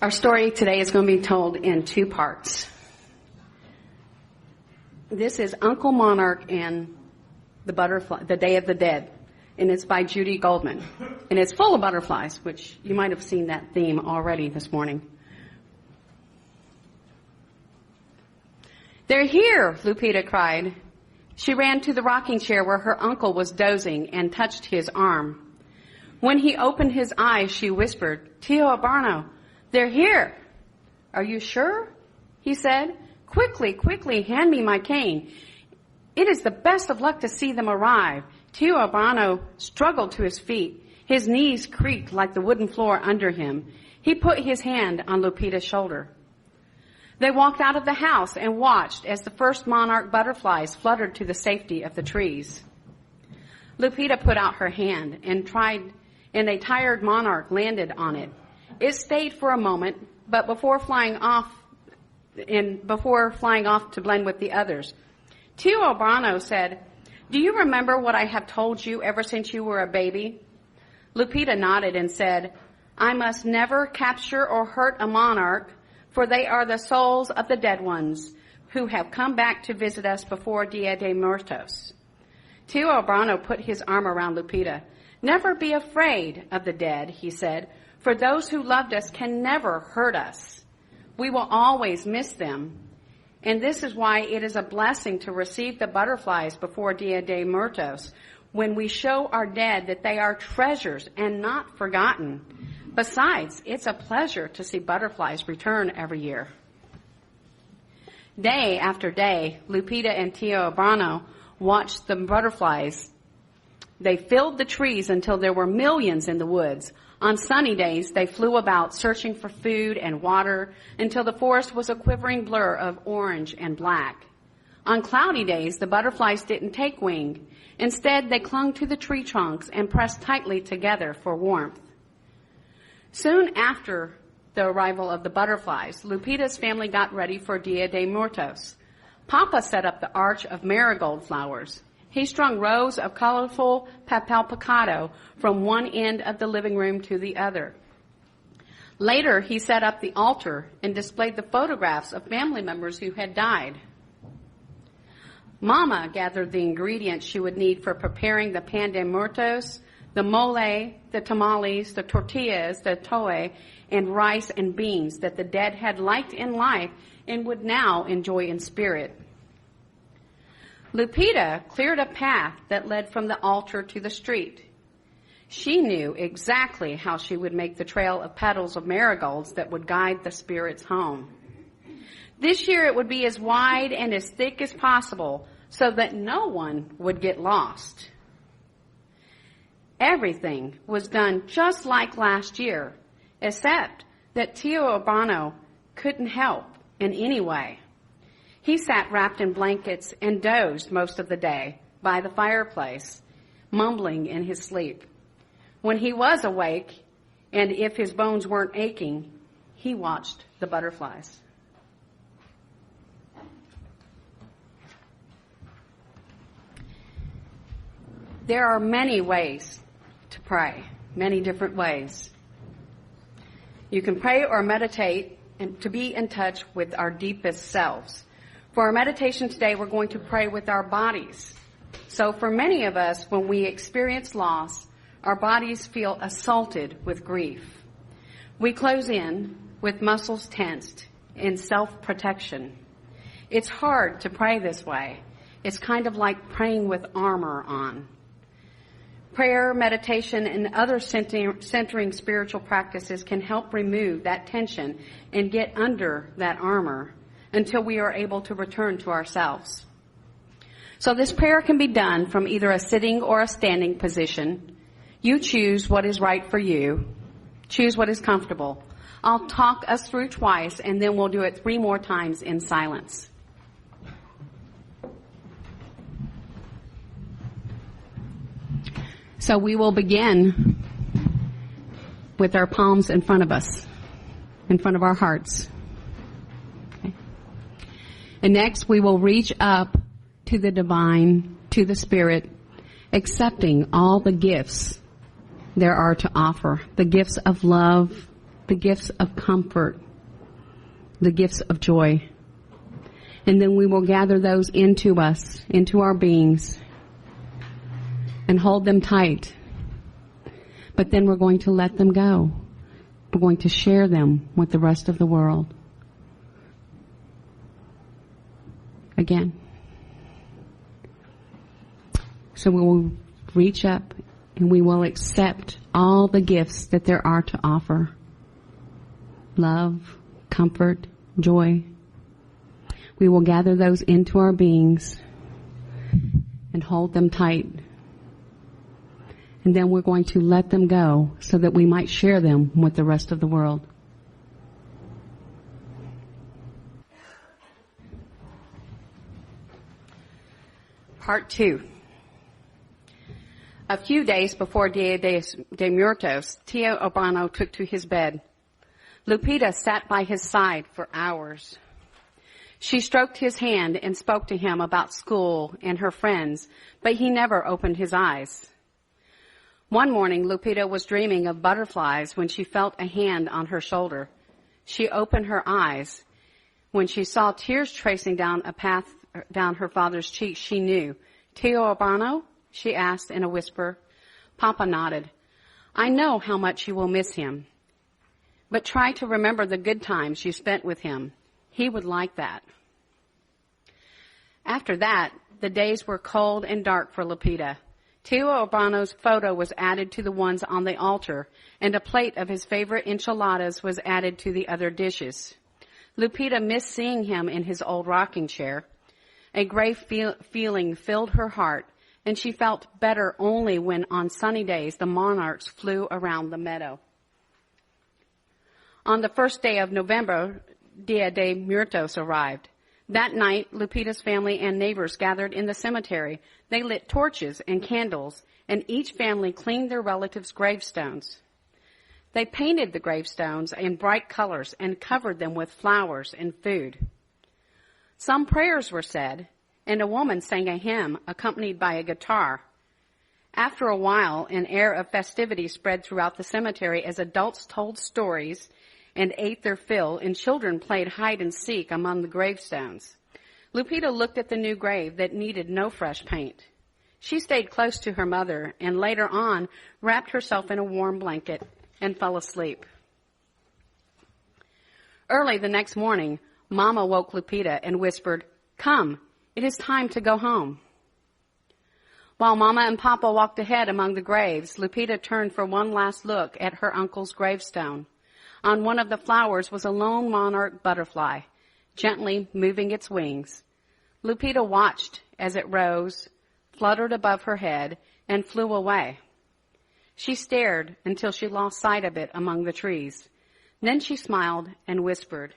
Our story today is going to be told in two parts. This is Uncle Monarch and the Butterfly, the Day of the Dead, and it's by Judy Goldman. And it's full of butterflies, which you might have seen that theme already this morning. "They're here," Lupita cried. She ran to the rocking chair where her uncle was dozing and touched his arm. When he opened his eyes, she whispered, "Tio Abarno, they're here." "Are you sure?" he said. Quickly, quickly, hand me my cane. It is the best of luck to see them arrive." Tio Abarno struggled to his feet. His knees creaked like the wooden floor under him. He put his hand on Lupita's shoulder. They walked out of the house and watched as the first monarch butterflies fluttered to the safety of the trees. Lupita put out her hand and a tired monarch landed on it. It stayed for a moment, but before flying off to blend with the others, Tio Abarno said, "Do you remember what I have told you ever since you were a baby?" Lupita nodded and said, "I must never capture or hurt a monarch, for they are the souls of the dead ones who have come back to visit us before Dia de Muertos." Tio Abarno put his arm around Lupita. "Never be afraid of the dead," he said, "for those who loved us can never hurt us. We will always miss them. And this is why it is a blessing to receive the butterflies before Dia de Muertos, when we show our dead that they are treasures and not forgotten. Besides, it's a pleasure to see butterflies return every year." Day after day, Lupita and Tio Abarno watched the butterflies. They filled the trees until there were millions in the woods. On sunny days, they flew about searching for food and water until the forest was a quivering blur of orange and black. On cloudy days, the butterflies didn't take wing. Instead, they clung to the tree trunks and pressed tightly together for warmth. Soon after the arrival of the butterflies, Lupita's family got ready for Dia de Muertos. Papa set up the arch of marigold flowers. He strung rows of colorful papel picado from one end of the living room to the other. Later, he set up the altar and displayed the photographs of family members who had died. Mama gathered the ingredients she would need for preparing the pan de muertos, the mole, the tamales, the tortillas, the toe, and rice and beans that the dead had liked in life and would now enjoy in spirit. Lupita cleared a path that led from the altar to the street. She knew exactly how she would make the trail of petals of marigolds that would guide the spirits home. This year it would be as wide and as thick as possible so that no one would get lost. Everything was done just like last year, except that Tio Abarno couldn't help in any way. He sat wrapped in blankets and dozed most of the day by the fireplace, mumbling in his sleep. When he was awake, and if his bones weren't aching, he watched the butterflies. There are many ways to pray, many different ways. You can pray or meditate and to be in touch with our deepest selves. For our meditation today, we're going to pray with our bodies. So for many of us, when we experience loss, our bodies feel assaulted with grief. We close in with muscles tensed in self-protection. It's hard to pray this way. It's kind of like praying with armor on. Prayer, meditation, and other centering spiritual practices can help remove that tension and get under that armor until we are able to return to ourselves. So this prayer can be done from either a sitting or a standing position. You choose what is right for you. Choose what is comfortable. I'll talk us through twice, and then we'll do it 3 more times in silence. So we will begin with our palms in front of us, in front of our hearts. Okay. And next we will reach up to the divine, to the Spirit, accepting all the gifts there are to offer. The gifts of love, the gifts of comfort, the gifts of joy. And then we will gather those into us, into our beings, and hold them tight. But then we're going to let them go. We're going to share them with the rest of the world. Again. So we will reach up and we will accept all the gifts that there are to offer. Love, comfort, joy. We will gather those into our beings and hold them tight. And then we're going to let them go so that we might share them with the rest of the world. Part 2. A few days before Dia de Muertos, Tio Urbano took to his bed. Lupita sat by his side for hours. She stroked his hand and spoke to him about school and her friends, but he never opened his eyes. One morning, Lupita was dreaming of butterflies when she felt a hand on her shoulder. She opened her eyes. When she saw tears tracing down a path down her father's cheek, she knew. Tio Urbano? She asked in a whisper. Papa nodded. I know how much you will miss him, but try to remember the good times you spent with him. He would like that. After that, the days were cold and dark for Lupita. Tio Urbano's photo was added to the ones on the altar, and a plate of his favorite enchiladas was added to the other dishes. Lupita missed seeing him in his old rocking chair. A grave feeling filled her heart, and she felt better only when on sunny days the monarchs flew around the meadow. On the first day of November, Dia de Muertos arrived. That night, Lupita's family and neighbors gathered in the cemetery. They lit torches and candles, and each family cleaned their relatives' gravestones. They painted the gravestones in bright colors and covered them with flowers and food. Some prayers were said, and a woman sang a hymn accompanied by a guitar. After a while, an air of festivity spread throughout the cemetery as adults told stories and ate their fill, and children played hide and seek among the gravestones. Lupita looked at the new grave that needed no fresh paint. She stayed close to her mother and later on wrapped herself in a warm blanket and fell asleep. Early the next morning, Mama woke Lupita and whispered, "Come, it is time to go home." While Mama and Papa walked ahead among the graves, Lupita turned for one last look at her uncle's gravestone. On one of the flowers was a lone monarch butterfly, gently moving its wings. Lupita watched as it rose, fluttered above her head, and flew away. She stared until she lost sight of it among the trees. Then she smiled and whispered,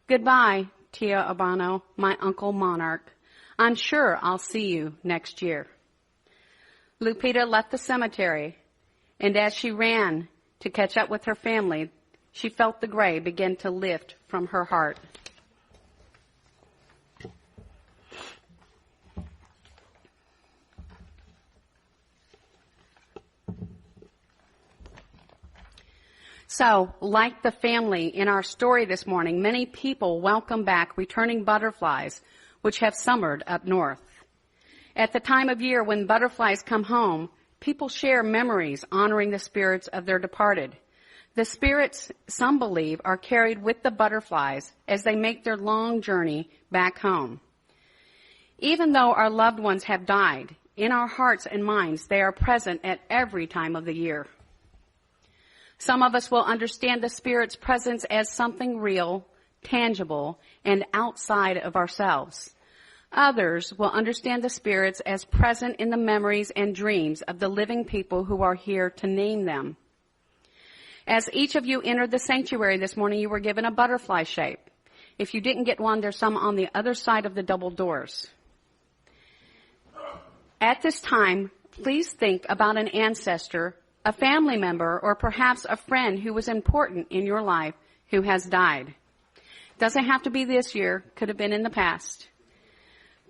"Goodbye, Tio Urbano, my uncle monarch. I'm sure I'll see you next year." Lupita left the cemetery, and as she ran to catch up with her family, she felt the gray begin to lift from her heart. So, like the family in our story this morning, many people welcome back returning butterflies which have summered up north. At the time of year when butterflies come home, people share memories honoring the spirits of their departed. The spirits, some believe, are carried with the butterflies as they make their long journey back home. Even though our loved ones have died, in our hearts and minds they are present at every time of the year. Some of us will understand the Spirit's presence as something real, tangible, and outside of ourselves. Others will understand the Spirits as present in the memories and dreams of the living people who are here to name them. As each of you entered the sanctuary this morning, you were given a butterfly shape. If you didn't get one, there's some on the other side of the double doors. At this time, please think about an ancestor, a family member, or perhaps a friend who was important in your life who has died. Doesn't have to be this year, could have been in the past.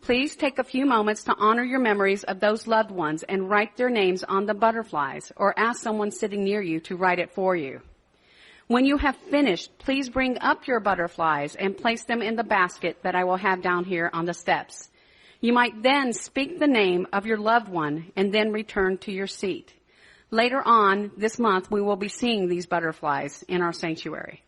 Please take a few moments to honor your memories of those loved ones and write their names on the butterflies, or ask someone sitting near you to write it for you. When you have finished, please bring up your butterflies and place them in the basket that I will have down here on the steps. You might then speak the name of your loved one and then return to your seat. Later on this month, we will be seeing these butterflies in our sanctuary.